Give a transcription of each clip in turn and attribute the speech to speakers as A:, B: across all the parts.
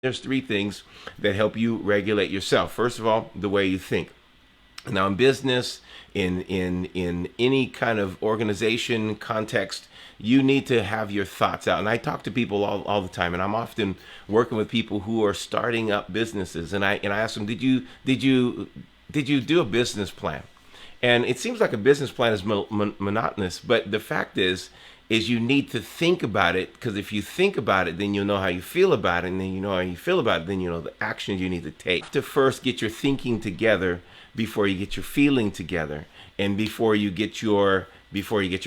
A: There's three things that help you regulate yourself. First of all, the way you think. Now, in business, in any kind of organization context, you need to have your thoughts out. And I talk to people all the time, and I'm often working with people who are starting up businesses. And I ask them, did you do a business plan? And it seems like a business plan is monotonous, but the fact is you need to think about it, because if you think about it, then you'll know how you feel about it, and then you know how you feel about it, then you know the actions you need to take. To first get your thinking together before you get your feeling together, and before you get your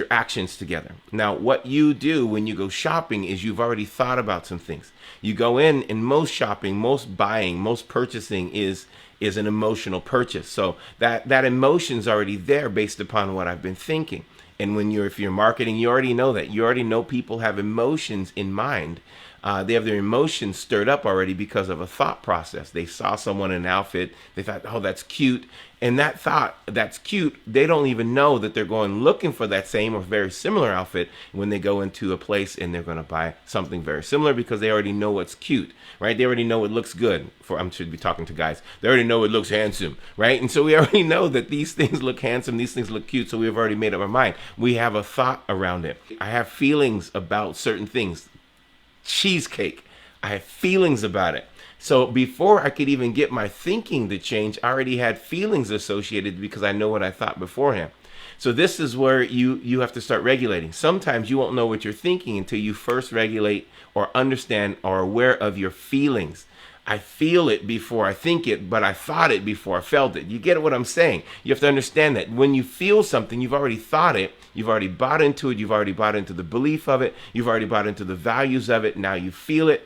A: actions together. Now, what you do when you go shopping is you've already thought about some things. You go in, and most shopping, most buying, most purchasing is an emotional purchase. So that emotion's already there based upon what I've been thinking. And if you're marketing, you already know that. You already know people have emotions in mind. They have their emotions stirred up already because of a thought process. They saw someone in an outfit. They thought, oh, that's cute. And that thought, that's cute, they don't even know that they're going looking for that same or very similar outfit when they go into a place and they're going to buy something very similar, because they already know what's cute, right? They already know it looks good. I should be talking to guys. They already know it looks handsome, right? And so we already know that these things look handsome, these things look cute, so we've already made up our mind. We have a thought around it. I have feelings about certain things. Cheesecake, I have feelings about it. So before I could even get my thinking to change, I already had feelings associated because I know what I thought beforehand. So this is where you have to start regulating. Sometimes you won't know what you're thinking until you first regulate or understand or are aware of your feelings. I feel it before I think it, but I thought it before I felt it. You get what I'm saying? You have to understand that when you feel something, you've already thought it, you've already bought into it, you've already bought into the belief of it, you've already bought into the values of it. Now you feel it.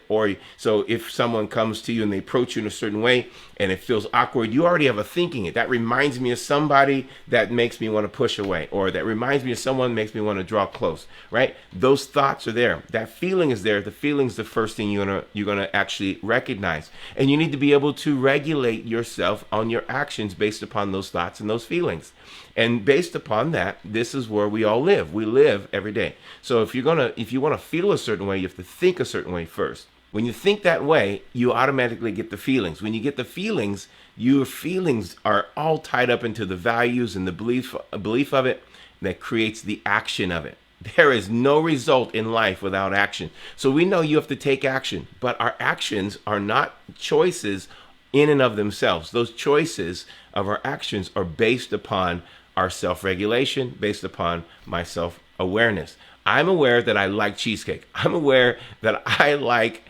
A: So if someone comes to you and they approach you in a certain way and it feels awkward, you already have a thinking it. That reminds me of somebody that makes me want to push away, or that reminds me of someone that makes me want to draw close, right? Those thoughts are there. That feeling is there. The feeling is the first thing you're gonna actually recognize. And you need to be able to regulate yourself on your actions based upon those thoughts and those feelings. And based upon that, this is where we all live. We live every day. So if you want to feel a certain way, you have to think a certain way first. When you think that way, you automatically get the feelings. When you get the feelings, your feelings are all tied up into the values and the belief of it that creates the action of it. There is no result in life without action. So we know you have to take action, but our actions are not choices in and of themselves. Those choices of our actions are based upon our self-regulation, based upon my self-awareness. I'm aware that I like cheesecake. I'm aware that I like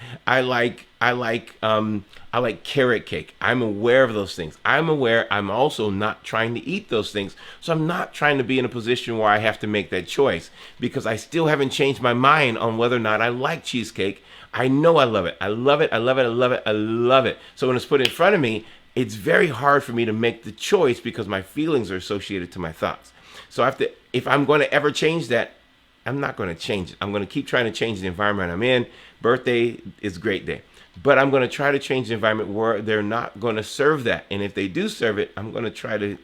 A: carrot cake. I'm aware of those things. I'm aware I'm also not trying to eat those things. So I'm not trying to be in a position where I have to make that choice, because I still haven't changed my mind on whether or not I like cheesecake. I know I love it. I love it. I love it. I love it. I love it. So when it's put in front of me, it's very hard for me to make the choice because my feelings are associated to my thoughts. So if I'm going to ever change that, I'm not going to change it. I'm going to keep trying to change the environment I'm in. Birthday is a great day. But I'm going to try to change the environment where they're not going to serve that. And if they do serve it, I'm going to try to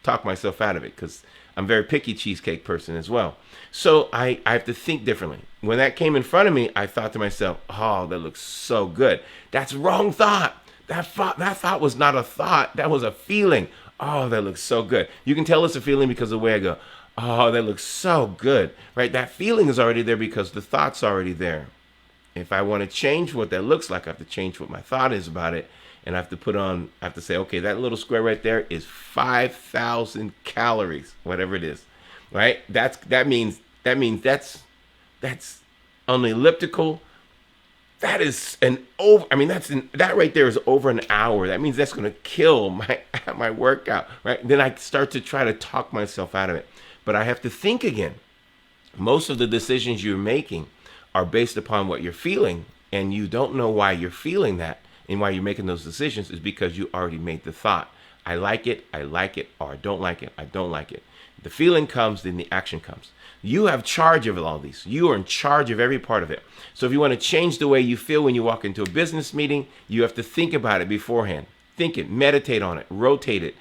A: talk myself out of it, because I'm a very picky cheesecake person as well. So I have to think differently. When that came in front of me, I thought to myself, oh, that looks so good. That's wrong thought. That thought was not a thought. That was a feeling. Oh, that looks so good. You can tell it's a feeling because of the way I go, oh, that looks so good, right? That feeling is already there because the thought's already there. If I want to change what that looks like, I have to change what my thought is about it. And I have to say, okay, that little square right there is 5,000 calories, whatever it is, right? That means that's on the elliptical. That is that right there is over an hour. That means that's going to kill my workout, right? Then I start to try to talk myself out of it. But I have to think again. Most of the decisions you're making are based upon what you're feeling, and you don't know why you're feeling that and why you're making those decisions is because you already made the thought. I like it, or I don't like it, I don't like it. The feeling comes, then the action comes. You have charge of all these. You are in charge of every part of it. So if you want to change the way you feel when you walk into a business meeting, you have to think about it beforehand. Think it, meditate on it, rotate it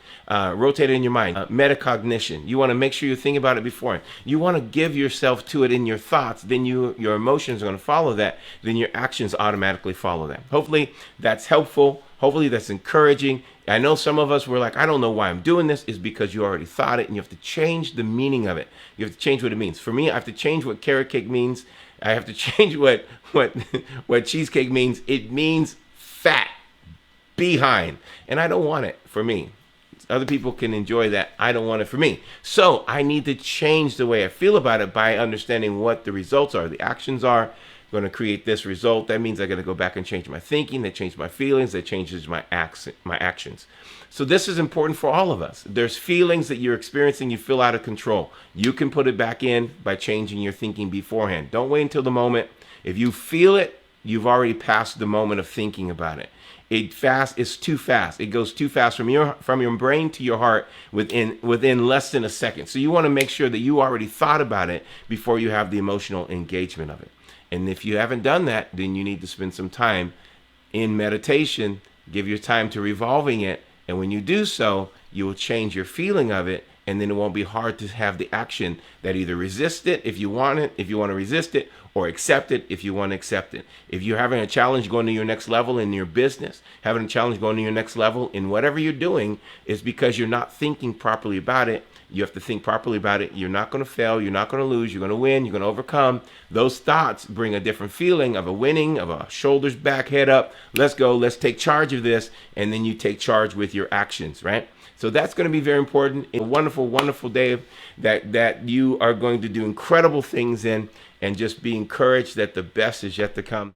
A: in your mind. Metacognition. You want to make sure you think about it before. You want to give yourself to it in your thoughts. Then your emotions are going to follow that. Then your actions automatically follow that. Hopefully that's helpful. Hopefully that's encouraging. I know some of us were like, I don't know why I'm doing this. Is because you already thought it, and you have to change the meaning of it. You have to change what it means. For me, I have to change what carrot cake means. I have to change what cheesecake means. It means fat behind, and I don't want it for me. Other people can enjoy that. I don't want it for me. So I need to change the way I feel about it by understanding what the results are. The actions are going to create this result. That means I got to go back and change my thinking. That changes my feelings. That changes my actions. So this is important for all of us. There's feelings that you're experiencing you feel out of control. You can put it back in by changing your thinking beforehand. Don't wait until the moment. If you feel it, you've already passed the moment of thinking about it. It's too fast. It goes too fast from your brain to your heart within less than a second. So you want to make sure that you already thought about it before you have the emotional engagement of it. And if you haven't done that, then you need to spend some time in meditation. Give your time to revolving it. And when you do so, you will change your feeling of it. And then it won't be hard to have the action that either resist it if you want to resist it, or accept it if you want to accept it. If you're having a challenge going to your next level in your business, having a challenge going to your next level in whatever you're doing, is because you're not thinking properly about it. You have to think properly about it. You're not going to fail. You're not going to lose. You're going to win. You're going to overcome. Those thoughts bring a different feeling of a winning, of a shoulders back, head up. Let's go. Let's take charge of this. And then you take charge with your actions, right? So that's going to be very important. A wonderful, wonderful day that you are going to do incredible things in, and just be encouraged that the best is yet to come.